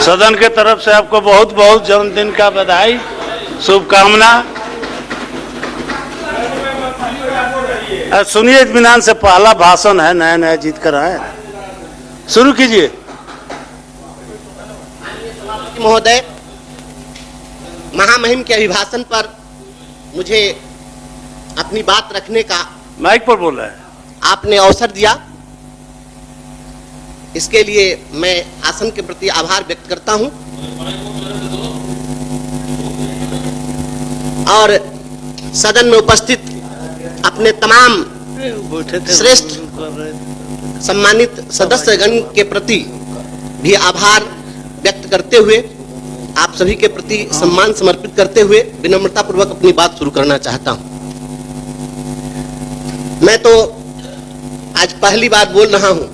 सदन के तरफ से आपको बहुत बहुत जन्मदिन का बधाई, शुभकामना। सुनिए इत्मीनान से, पहला भाषण है, नया नया जीत कर आए, शुरू कीजिए। महोदय, महामहिम के अभिभाषण पर मुझे अपनी बात रखने का माइक पर बोल रहे हैं, आपने अवसर दिया, इसके लिए मैं आसन के प्रति आभार व्यक्त करता हूं और सदन में उपस्थित अपने तमाम श्रेष्ठ सम्मानित सदस्यगण के प्रति भी आभार व्यक्त करते हुए, आप सभी के प्रति सम्मान समर्पित करते हुए विनम्रता पूर्वक अपनी बात शुरू करना चाहता हूं। मैं तो आज पहली बार बोल रहा हूं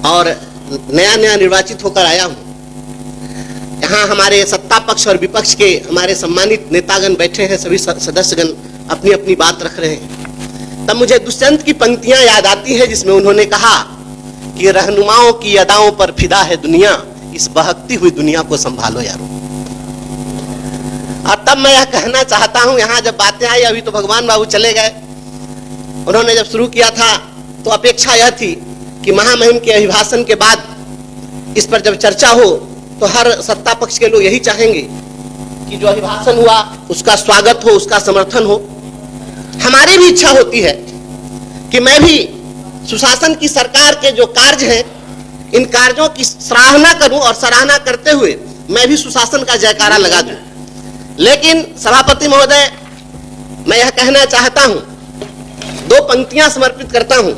और नया नया निर्वाचित होकर आया हूं। यहाँ हमारे सत्ता पक्ष और विपक्ष के हमारे सम्मानित नेतागण बैठे हैं, सभी सदस्यगण अपनी अपनी बात रख रहे हैं। तब मुझे दुष्यंत की पंक्तियां याद आती है जिसमें उन्होंने कहा कि रहनुमाओं की अदाओं पर फिदा है दुनिया, इस बहकती हुई दुनिया को संभालो यारो। और तब मैं यह कहना चाहता हूं, यहाँ जब बातें आई, अभी तो भगवान बाबू चले गए, उन्होंने जब शुरू किया था तो अपेक्षा यह थी कि महामहिम के अभिभाषण के बाद इस पर जब चर्चा हो तो हर सत्ता पक्ष के लोग यही चाहेंगे कि जो अभिभाषण हुआ उसका स्वागत हो, उसका समर्थन हो। हमारी भी इच्छा होती है कि मैं भी सुशासन की सरकार के जो कार्य हैं, इन कार्यों की सराहना करूं और सराहना करते हुए मैं भी सुशासन का जयकारा लगा दूं। लेकिन सभापति महोदय, मैं यह कहना चाहता हूं, दो पंक्तियां समर्पित करता हूं।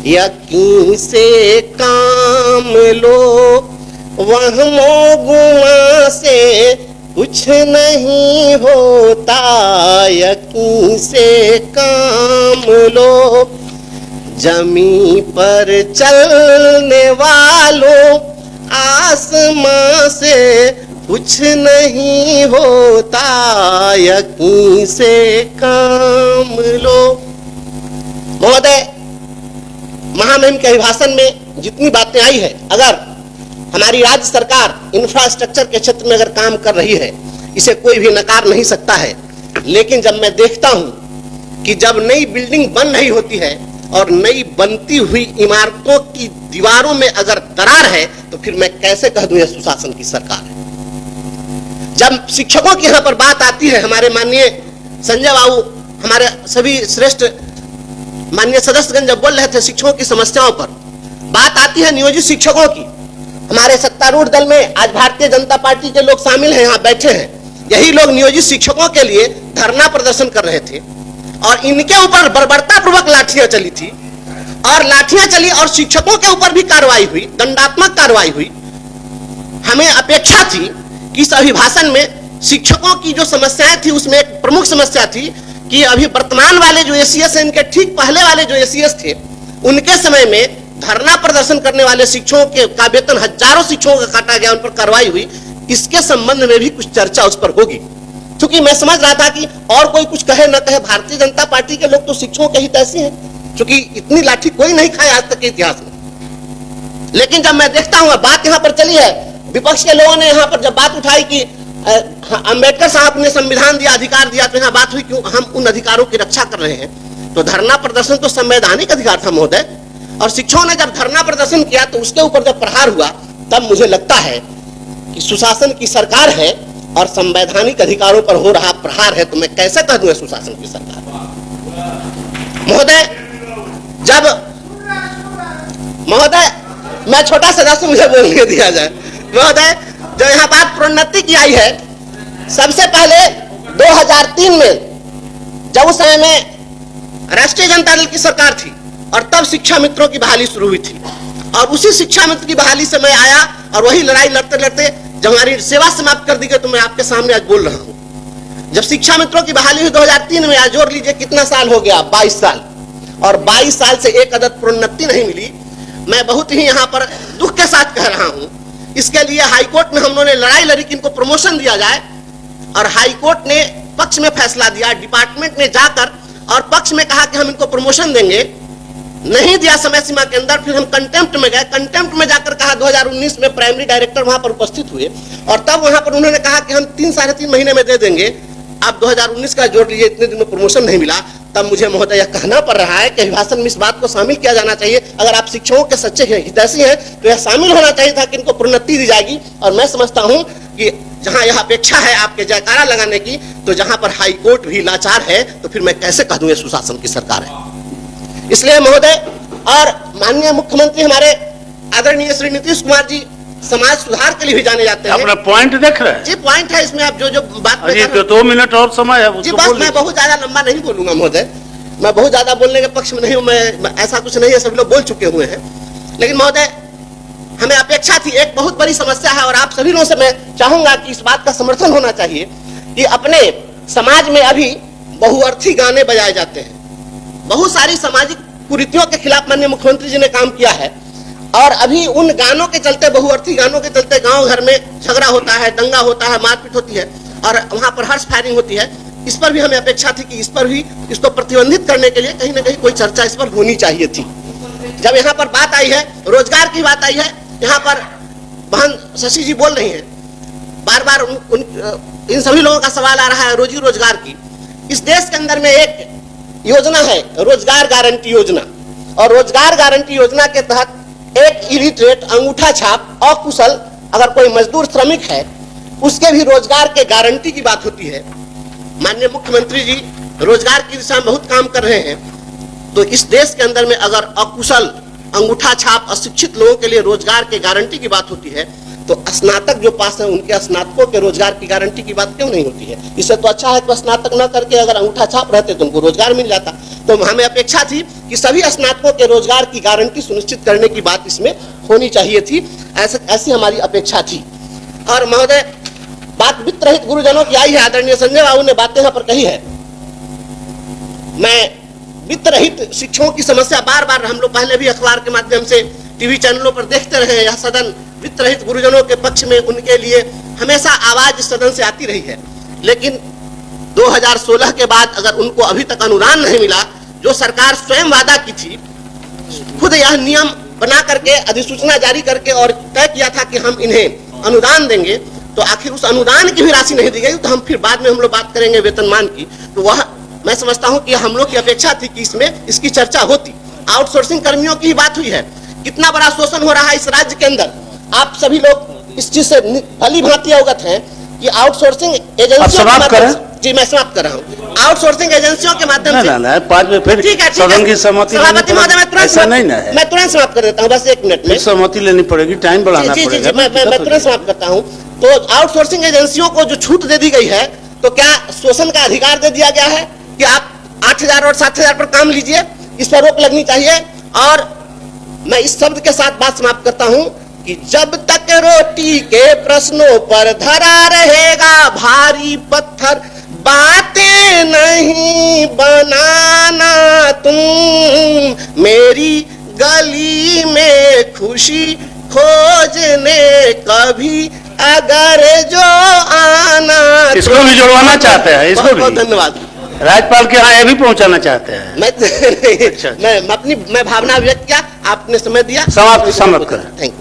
यकीन से काम लो, वहमो गुमा से कुछ नहीं होता, यकीन से काम लो, जमीन पर चलने वालों, आसमां से कुछ नहीं होता, यकीन से काम लो। महोदय, महामहिम के अभिभाषण में जितनी बातें आई है, अगर हमारी राज्य सरकार इंफ्रास्ट्रक्चर के क्षेत्र में अगर काम कर रही है, इसे कोई भी नकार नहीं सकता है। लेकिन जब मैं देखता हूं कि जब नई बिल्डिंग बन रही होती है और नई बनती हुई इमारतों की दीवारों में अगर दरार है, तो फिर मैं कैसे कह दूं यह सुशासन की सरकार है। जब शिक्षकों की यहां पर बात आती है, हमारे माननीय संजय बाबू, हमारे सभी श्रेष्ठ माननीय सदस्यगण जब बोल रहे थे शिक्षकों की समस्याओं पर, बात आती है नियोजित शिक्षकों की। हमारे सत्तारूढ़ दल में आज भारतीय जनता पार्टी के लोग शामिल हैं, यहाँ बैठे हैं। यही लोग नियोजित शिक्षकों के लिए धरना प्रदर्शन कर रहे थे और इनके ऊपर बर्बरता पूर्वक लाठियां चली थी, और लाठियां चली और शिक्षकों के ऊपर भी कार्रवाई हुई, दंडात्मक कार्रवाई हुई। हमें अपेक्षा थी कि इस अभिभाषण में शिक्षकों की जो समस्याएं थी उसमें एक प्रमुख समस्या थी कि अभी वर्तमान वाले जो एसीएस हैं, इनके ठीक पहले वाले जो एसीएस थे, उनके समय में धरना प्रदर्शन करने वाले शिक्षकों के का वेतन हजारों शिक्षकों का काटा गया, उन पर कार्रवाई हुई। इसके संबंध में भी कुछ चर्चा उस पर होगी, क्योंकि मैं समझ रहा था कि और कोई कुछ कहे न कहे, भारतीय जनता पार्टी के लोग तो शिक्षकों के हित ऐसे हैं, क्योंकि इतनी लाठी कोई नहीं खाया आज तक के इतिहास में। लेकिन जब मैं देखता हूं बात यहाँ पर चली है, विपक्ष के लोगों ने यहाँ पर जब बात उठाई कि अंबेडकर साहब ने संविधान दिया, अधिकार दिया, तो यहाँ बात हुई क्यों हम उन अधिकारों की रक्षा कर रहे हैं। तो धरना प्रदर्शन तो संवैधानिक अधिकार था महोदय, और शिक्षकों ने जब धरना प्रदर्शन किया तो उसके ऊपर जब प्रहार हुआ, तब मुझे लगता है कि सुशासन की सरकार है और संवैधानिक अधिकारों पर हो रहा प्रहार है, तो मैं कैसे कह दूं सुशासन की सरकार। महोदय, जब महोदय मैं छोटा सदस्य, मुझे बोलने दिया जाए। महोदय, जो यहाँ बात प्रोन्नति की आई है, सबसे पहले 2003 में जब उस समय में राष्ट्रीय जनता दल की सरकार थी और तब शिक्षा मित्रों की बहाली शुरू हुई थी, और उसी शिक्षा मित्र की बहाली से मैं आया और वही लड़ाई लड़ते लड़ते जब हमारी सेवा समाप्त कर दी गई, तो मैं आपके सामने आज बोल रहा हूं। जब शिक्षा मित्रों की बहाली हुई 2003 में, आज जोड़ लीजिए कितना साल हो गया, 22 साल, और 22 साल से एक अदद प्रोन्नति नहीं मिली। मैं बहुत ही यहाँ पर दुख के साथ कह रहा हूं। इसके लिए हाईकोर्ट में हम लोगों ने लड़ाई लड़ी कि इनको प्रमोशन दिया जाए, और हाईकोर्ट ने पक्ष में फैसला दिया। डिपार्टमेंट ने जाकर और पक्ष में कहा कि हम इनको प्रमोशन देंगे, नहीं दिया समय सीमा के अंदर, फिर हम कंटेम्प्ट में गए। कंटेम्प्ट में जाकर कहा 2019 में प्राइमरी डायरेक्टर वहां पर उपस्थित हुए और तब वहां पर उन्होंने कहा कि हम 3-3.5 महीने में दे देंगे। अब 2019 का जोड़ लीजिए, इतने दिन में प्रमोशन नहीं मिला। तब मुझे महोदय यह कहना पड़ रहा है कि अभिभाषण में इस बात को शामिल किया जाना चाहिए। अगर आप शिक्षकों के सच्चे हितैषी हैं तो यह शामिल होना चाहिए था कि इनको प्रोन्नति दी जाएगी। और मैं समझता हूं कि जहां यह अपेक्षा है आपके जयकारा लगाने की, तो जहां पर हाई कोर्ट भी लाचार है, तो फिर मैं कैसे कह दूं ये सुशासन की सरकार है। इसलिए महोदय और माननीय मुख्यमंत्री हमारे आदरणीय श्री नीतीश कुमार जी समाज सुधार के लिए भी जाने जाते हैं। अपना पॉइंट देख रहे हैं जी, पॉइंट है इसमें। आप जो बात अजी, तो 2 मिनट और समय है, जी उसको बस बोलिए। मैं बहुत ज्यादा लंबा नहीं बोलूंगा महोदय, मैं बहुत ज्यादा बोलने के पक्ष में नहीं हूं। मैं ऐसा कुछ नहीं है, सभी लोग बोल चुके हुए हैं। लेकिन महोदय हमें अपेक्षा थी, एक बहुत बड़ी समस्या है और आप सभी लोगों से मैं चाहूंगा कि इस बात का समर्थन होना चाहिए कि अपने समाज में अभी बहुअर्थी गाने बजाए जाते हैं। बहुत सारी सामाजिक कुरीतियों के खिलाफ माननीय मुख्यमंत्री जी ने काम किया है और अभी उन गानों के चलते, बहुअर्थी गानों के चलते गांव घर में झगड़ा होता है, दंगा होता है, मारपीट होती है और वहां पर हर्ष फायरिंग होती है। इस पर भी हमें अपेक्षा थी कि इस पर भी, इसको प्रतिबंधित करने के लिए कहीं ना कहीं कोई चर्चा इस पर होनी चाहिए थी। जब यहाँ पर बात आई है, रोजगार की बात आई है, यहाँ पर बहन शशि जी बोल रही हैं, बार बार इन सभी लोगों का सवाल आ रहा है रोजी रोजगार की। इस देश के अंदर में एक योजना है रोजगार गारंटी योजना, और रोजगार गारंटी योजना के तहत एक इलिटरेट, अंगूठा छाप, अकुशल अगर कोई मजदूर श्रमिक है, उसके भी रोजगार के गारंटी की बात होती है। माननीय मुख्यमंत्री जी रोजगार की दिशा में बहुत काम कर रहे हैं, तो इस देश के अंदर में अगर अकुशल, अंगूठा छाप, अशिक्षित लोगों के लिए रोजगार के गारंटी की बात होती है, तो स्नातक जो पास है उनके स्नातकों के रोजगार की गारंटी की बात क्यों नहीं होती है? इससे तो अच्छा है कि स्नातक न करके अगर अंगूठा छाप रहते तो उनको रोजगार मिल जाता। तो हमें अपेक्षा थी कि सभी स्नातकों के रोजगार की गारंटी सुनिश्चित करने की बात इसमें होनी चाहिए थी, ऐसी हमारी अपेक्षा थी। और महोदय बात वित्त रहित गुरुजनों की आई है, आदरणीय संजय बाबू ने बातें यहाँ पर कही है। मैं वित्त रहित शिक्षकों की समस्या बार बार हम लोग पहले भी अखबार के माध्यम से, टीवी चैनलों पर देखते रहे। यह सदन वित्त रहित गुरुजनों के पक्ष में, उनके लिए हमेशा आवाज सदन से आती रही है। लेकिन 2016 के बाद अगर उनको अभी तक अनुदान नहीं मिला, जो सरकार स्वयं वादा की थी, खुद यह नियम बना करके, अधिसूचना जारी करके और तय किया था कि हम इन्हें अनुदान देंगे, तो आखिर उस अनुदान की भी राशि नहीं दी गई। तो हम फिर बाद में हम लोग बात करेंगे वेतनमान की, तो वह मैं समझता हूं कि हम लोग की अपेक्षा थी कि इसमें इसकी चर्चा होती। आउटसोर्सिंग कर्मियों की बात हुई है, कितना बड़ा शोषण हो रहा है इस राज्य के अंदर। आप सभी लोग इस चीज से भली भांति अवगत हैं कि आउटसोर्सिंग एजेंसियों के माध्यम से, जी मैं समाप्त कर रहा हूँ, आउटसोर्सिंग एजेंसियों के माध्यम से, ना 5 में फिर सदन की सहमति सभापति महोदय मैं तुरंत समाप्त कर देता हूँ, बस 1 मिनट में सहमति लेनी पड़ेगी, टाइम बढ़ाना पड़ेगा। मैं तुरंत समाप्त करता हूँ। तो आउटसोर्सिंग एजेंसियों को जो छूट दे दी गई है, तो क्या शोषण का अधिकार दे दिया गया है कि आप 8,000 और 7,000 पर काम लीजिए? इस पर रोक लगनी चाहिए। और मैं इस शब्द के साथ बात समाप्त करता हूं कि जब तक रोटी के प्रश्नों पर धरा रहेगा भारी पत्थर, बातें नहीं बनाना तुम मेरी गली में खुशी खोजने कभी अगर जो आना। इसको भी जुड़वाना चाहते हैं, इसको भी। बहुत धन्यवाद। राज्यपाल के यहाँ ये भी पहुंचाना चाहते हैं। मैं भावना व्यक्त किया, आपने समय दिया, समाप्त करें। Thank you.